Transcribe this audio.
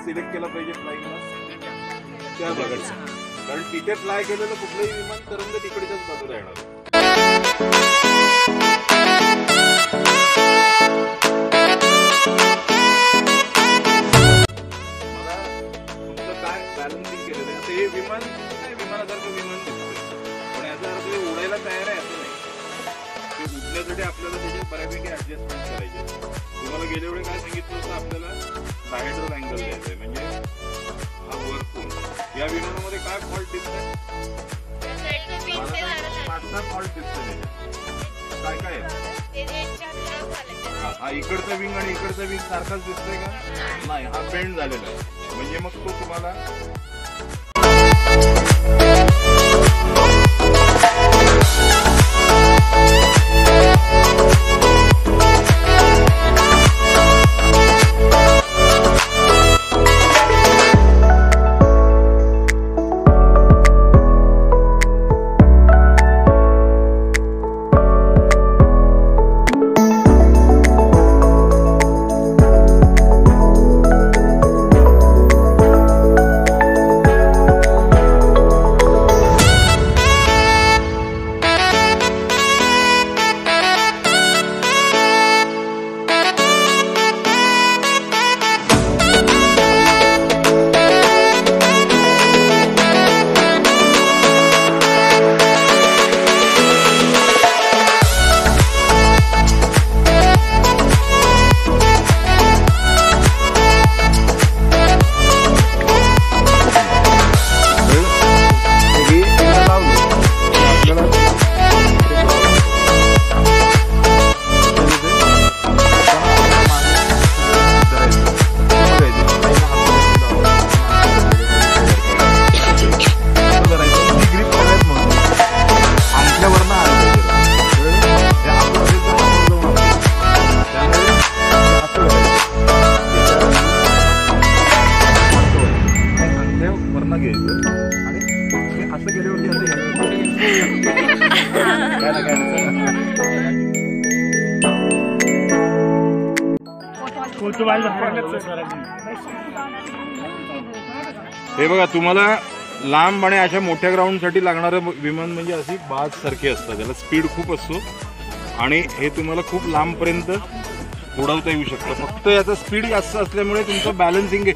Select केला पाहिजे फ्लाइंगला त्या बघायचं, कारण तिथे फ्लाय केलेलं कुठलंही विमान तरंग तिकडच्याच बाजूला येणार. मला तुमचं काय बॅलन्सिंग केलेलं आहे. आता हे विमान काय विमानासारखं विमान दिसतंय, पण याचा अर्थ उडायला तयार आहे असं नाही. ते उडण्यासाठी आपल्याला त्याचे बऱ्यापैकी ऍडजस्टमेंट करायचे. तुम्हाला गेल्या वेळी काय सांगितलं होतं, आपल्याला डायहेड्रल अँगल द्यायचा आहे, म्हणजे हा वरतून. या विमानामध्ये काय फॉल्ट दिसतंय? 5-6 फॉल्ट दिसतंय. काय काय आहे? हा इकडचा विंग आणि इकडचा विंग सारखाच दिसतोय का? नाही, हा बेंड झालेला आहे. म्हणजे मग तो तुम्हाला हे बघा, तुम्हाला लांब आणि अशा मोठ्या ग्राउंड साठी लागणारं विमान म्हणजे अशी बाज सारखी असतात. त्याला स्पीड खूप असतो आणि हे तुम्हाला खूप लांब पर्यंत उडवता येऊ शकतं. फक्त याचा स्पीड जास्त असल्यामुळे तुमचं बॅलन्सिंग